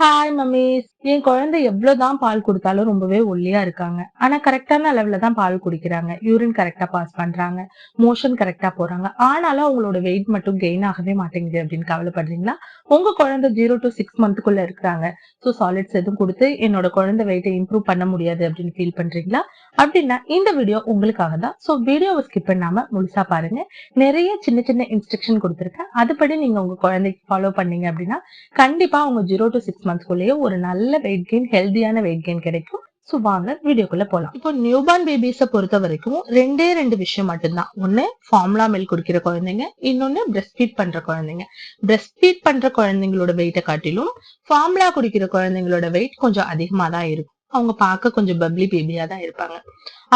Hi mummies. என் குழந்தை எவ்வளவுதான் பால் குடுத்தாலும் ரொம்பவே ஒல்லியா இருக்காங்க. ஆனா கரெக்டான அளவுல தான் பால் குடிக்கிறாங்க. யூரின் கரெக்டா பாஸ் பண்றாங்க. மோஷன் கரெக்டா போறாங்க. ஆனாலும் அவங்களோட வெயிட் மட்டும் கெயின் ஆகவே மாட்டேங்குது அப்படின்னு கவலைப்படுறீங்களா? உங்க குழந்தை 0 to 6 மந்த்துக்குள்ள இருக்கிறாங்க. ஸோ சாலிட்ஸ் எதுவும் கொடுத்து என்னோட குழந்தை வெயிட்டை இம்ப்ரூவ் பண்ண முடியாது அப்படின்னு ஃபீல் பண்றீங்களா? அப்படின்னா இந்த வீடியோ உங்களுக்காக தான். ஸோ வீடியோவை ஸ்கிப் பண்ணாம முழுசா பாருங்க. நிறைய சின்ன சின்ன இன்ஸ்ட்ரக்ஷன் கொடுத்துருக்கேன். அதுபடி நீங்க உங்க குழந்தைக்கு ஃபாலோ பண்ணீங்க அப்படின்னா கண்டிப்பா உங்க 0 to 6 மந்த்ஸ்க்குள்ளேயே ஒரு நல்ல வெயிட் கெயின், ஹெல்தியான வெயிட் கெயின் கிடைக்கும். சோ வாங்க வீடியோக்குள்ள போலாம். இப்போ நியூபார்ன் பேபிஸ பொறுத்த வரைக்கும் ரெண்டு விஷயம் மட்டும்தான். ஒண்ணு ஃபார்முலா மில்க் குடிக்கிற குழந்தைங்க, இன்னொன்னு பிரஸ்ட் ஃபீட் பண்ற குழந்தைங்க. பிரஸ்ட் ஃபீட் பண்ற குழந்தைங்களோட வெயிட்டை காட்டிலும் ஃபார்முலா குடிக்கிற குழந்தைங்களோட வெயிட் கொஞ்சம் அதிகமா தான் இருக்கும். அவங்க பார்க்க கொஞ்சம் பப்ளி பேபியா தான் இருப்பாங்க.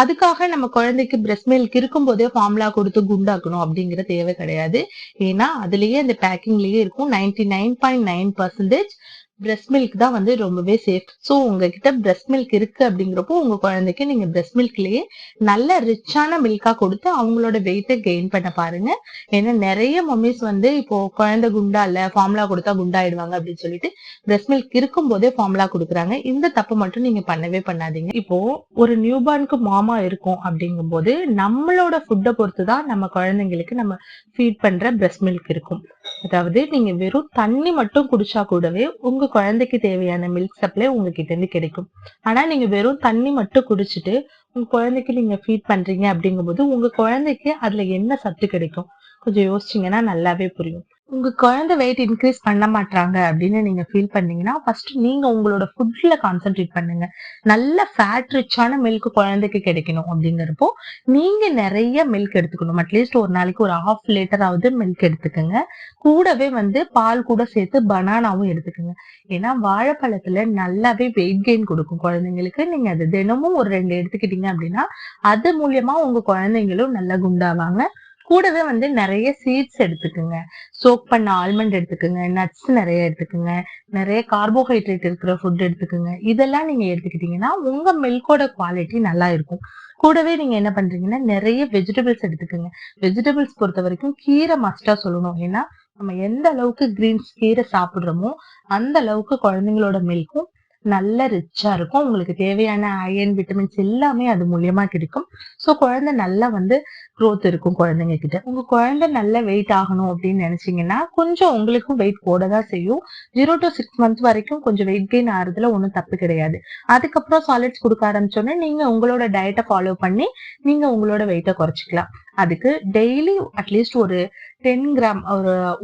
அதுக்காக நம்ம குழந்தைக்கு பிரஸ்ட் மில்க் இருக்கும் போதே ஃபார்முலா கொடுத்து குண்டாக்கணும் அப்படிங்கிற தேவை கிடையாது. ஏன்னா அதுலயே அந்த பேக்கிங்லயே இருக்கும் 99.9% பிரஸ்ட் மில்க் தான் வந்து ரொம்பவே சேஃப். சோ உங்ககிட்ட பிரஸ்ட் மில்க் இருக்கு அப்படிங்கிறப்போ உங்க குழந்தைக்கு நீங்க பிரஸ்ட் மில்க்லயே நல்ல ரிச்சான மில்கா கொடுத்து அவங்களோட வெயிட்டை கெயின் பண்ண பாருங்க. ஏன்னா நிறைய மம்மிஸ் வந்து இப்போ குழந்தை குண்டா இல்ல ஃபார்முலா கொடுத்தா குண்டாயிடுவாங்க அப்படின்னு சொல்லிட்டு பிரஸ்ட் மில்க் இருக்கும் போதே ஃபார்முலா கொடுக்குறாங்க. இந்த தப்பு மட்டும் நீங்க பண்ணவே பண்ணாதீங்க. இப்போ ஒரு நியூபார்னுக்கு மாமா இருக்கும் அப்படிங்கும் போது நம்மளோட ஃபுட்டை பொறுத்து தான் நம்ம குழந்தைங்களுக்கு நம்ம ஃபீட் பண்ற பிரஸ்ட் மில்க் இருக்கும். அதாவது நீங்க வெறும் தண்ணி மட்டும் குடிச்சா கூடவே உங்க குழந்தைக்கு தேவையான மில்க் சப்ளை உங்ககிட்ட இருந்து கிடைக்கும். ஆனா நீங்க வெறும் தண்ணி மட்டும் குடிச்சிட்டு உங்க குழந்தைக்கு நீங்க ஃபீட் பண்றீங்க அப்படிங்கும்போது உங்க குழந்தைக்கு அதுல என்ன சத்து கிடைக்கும் கொஞ்சம் யோசிச்சீங்கன்னா நல்லாவே புரியும். உங்க குழந்தை வெயிட் இன்க்ரீஸ் பண்ண மாட்டாங்க அப்படின்னு நீங்க ஃபீல் பண்ணீங்கன்னா ஃபர்ஸ்ட் நீங்க உங்களோட ஃபுட்ல கான்சென்ட்ரேட் பண்ணுங்க. நல்ல ஃபேட் ரிச்சான மில்க் குழந்தைக்கு கிடைக்கணும் அப்படிங்கிறப்போ நீங்க நிறைய மில்க் எடுத்துக்கணும். அட்லீஸ்ட் ஒரு நாளைக்கு ஒரு 1/2 லிட்டராவது மில்க் எடுத்துக்கோங்க. கூடவே வந்து பால் கூட சேர்த்து பனானாவும் எடுத்துக்கோங்க. ஏன்னா வாழைப்பழத்துல நல்லாவே வெயிட் கெயின் கொடுக்கும் குழந்தைங்களுக்கு. நீங்க அது தினமும் ஒரு 2 எடுத்துக்கிட்டீங்க அப்படின்னா அது மூலியமா உங்க குழந்தைங்களும் நல்லா குண்டாவாங்க. கூடவே வந்து நிறைய சீட்ஸ் எடுத்துக்கோங்க. சோக் பண்ண ஆல்மண்ட் எடுத்துக்கோங்க. நட்ஸ் நிறைய எடுத்துக்கோங்க. நிறைய கார்போஹைட்ரேட் இருக்கிற ஃபுட் எடுத்துக்கோங்க. இதெல்லாம் நீங்க எடுத்துக்கிட்டீங்கன்னா உங்க மில்கோட குவாலிட்டி நல்லா இருக்கும். கூடவே நீங்க என்ன பண்றீங்கன்னா நிறைய வெஜிடபிள்ஸ் எடுத்துக்கோங்க. வெஜிடபிள்ஸ் பொறுத்த வரைக்கும் கீரை மஸ்டா சொல்லணும். ஏன்னா நம்ம எந்த அளவுக்கு கிரீன்ஸ் கீரை சாப்பிடுறோமோ அந்த அளவுக்கு குழந்தைங்களோட மில்க்கும் நல்ல ரிச்சா இருக்கும். உங்களுக்கு தேவையான அயன், விட்டமின்ஸ் எல்லாமே அது மூலியமா கிடைக்கும். சோ குழந்தை நல்லா வந்து growth இருக்கும் குழந்தைங்க கிட்ட. உங்க குழந்தை நல்ல வெயிட் ஆகணும் அப்படின்னு நினைச்சீங்கன்னா கொஞ்சம் உங்களுக்கும் வெயிட் போடதான் செய்யும். 0 to 6 மந்த் வரைக்கும் கொஞ்சம் வெயிட் கெயின் ஆறதுல ஒன்றும் தப்பு கிடையாது. அதுக்கப்புறம் சாலிட்ஸ் கொடுக்க ஆரம்பிச்சோன்னே நீங்க உங்களோட டயட்டை ஃபாலோ பண்ணி நீங்க உங்களோட வெயிட்டை குறைச்சிக்கலாம். அதுக்கு டெய்லி அட்லீஸ்ட் ஒரு 10 கிராம்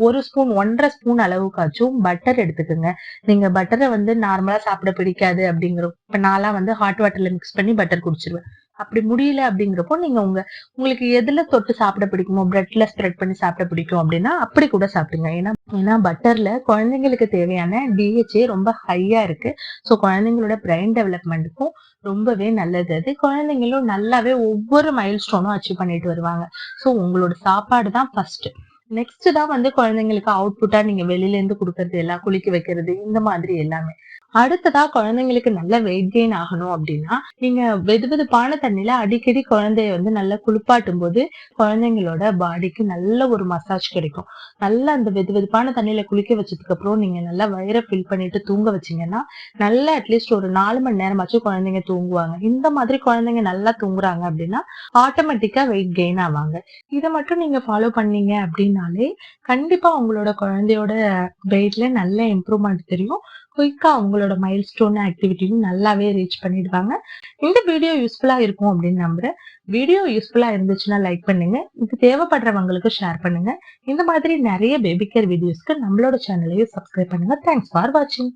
ஒரு ஸ்பூன் 1.5 ஸ்பூன் அளவுக்காச்சும் பட்டர் எடுத்துக்கோங்க. நீங்க பட்டரை வந்து நார்மலா சாப்பிட பிடிக்காது அப்படிங்கிற இப்ப நான்லாம் வந்து ஹாட் வாட்டர்ல மிக்ஸ் பண்ணி பட்டர் குடிச்சிருவேன். அப்படி முடியல அப்படிங்கிறப்போ நீங்க உங்களுக்கு எதுல தொட்டு சாப்பிட பிடிக்குமோ பிரெட்ல ஸ்ப்ரெட் பண்ணி சாப்பிட பிடிக்கும் அப்படின்னா அப்படி கூட சாப்பிடுங்க. ஏன்னா ஏன்னா பட்டர்ல குழந்தைங்களுக்கு தேவையான டிஹெச்ஏ ரொம்ப ஹையா இருக்கு. ஸோ குழந்தைங்களோட பிரெயின் டெவலப்மெண்ட்டுக்கும் ரொம்பவே நல்லது. அது குழந்தைங்களும் நல்லாவே ஒவ்வொரு மைல் ஸ்டோனும் அச்சீவ் பண்ணிட்டு வருவாங்க. ஸோ உங்களோட சாப்பாடு தான் ஃபர்ஸ்ட். நெக்ஸ்ட் தான் வந்து குழந்தைங்களுக்கு அவுட்புட்டா நீங்க வெளியில இருந்து கொடுக்கறது எல்லாம் குளிக்க வைக்கிறது இந்த மாதிரி எல்லாமே. அடுத்ததா குழந்தைங்களுக்கு நல்ல வெயிட் கெயின் ஆகணும் அப்படின்னா நீங்க வெதுவெதுப்பான தண்ணியில அடிக்கடி குழந்தைய வந்து நல்லா குளிப்பாட்டும் போது குழந்தைங்களோட பாடிக்கு நல்ல ஒரு மசாஜ் கிடைக்கும். நல்லா அந்த வெதுவெதுப்பான தண்ணியில குளிக்க வச்சதுக்கு அப்புறம் நீங்க நல்லா வயிறை ஃபில் பண்ணிட்டு தூங்க வச்சீங்கன்னா நல்லா அட்லீஸ்ட் ஒரு 4 மணி நேரமாச்சும் குழந்தைங்க தூங்குவாங்க. இந்த மாதிரி குழந்தைங்க நல்லா தூங்குறாங்க அப்படின்னா ஆட்டோமேட்டிக்கா வெயிட் கெயின் ஆவாங்க. இதை மட்டும் நீங்க ஃபாலோ பண்ணீங்க அப்படின்னாலே கண்டிப்பா உங்களோட குழந்தையோட வெயிட்ல நல்ல இம்ப்ரூவ்மெண்ட் தெரியும். குயிக்கா உங்களோட மைல்ஸ்டோன் ஆக்டிவிட்டியும் நல்லாவே ரீச் பண்ணிடுவாங்க. இந்த வீடியோ யூஸ்ஃபுல்லா இருக்கும் அப்படின்னு நம்புறேன். வீடியோ யூஸ்ஃபுல்லா இருந்துச்சுன்னா லைக் பண்ணுங்க. இது தேவைப்படுறவங்களுக்கு ஷேர் பண்ணுங்க. இந்த மாதிரி நிறைய பேபி கேர் வீடியோஸ்க்கு நம்மளோட சேனலையும் சப்ஸ்கிரைப் பண்ணுங்க. தேங்க்ஸ் ஃபார் வாட்சிங்.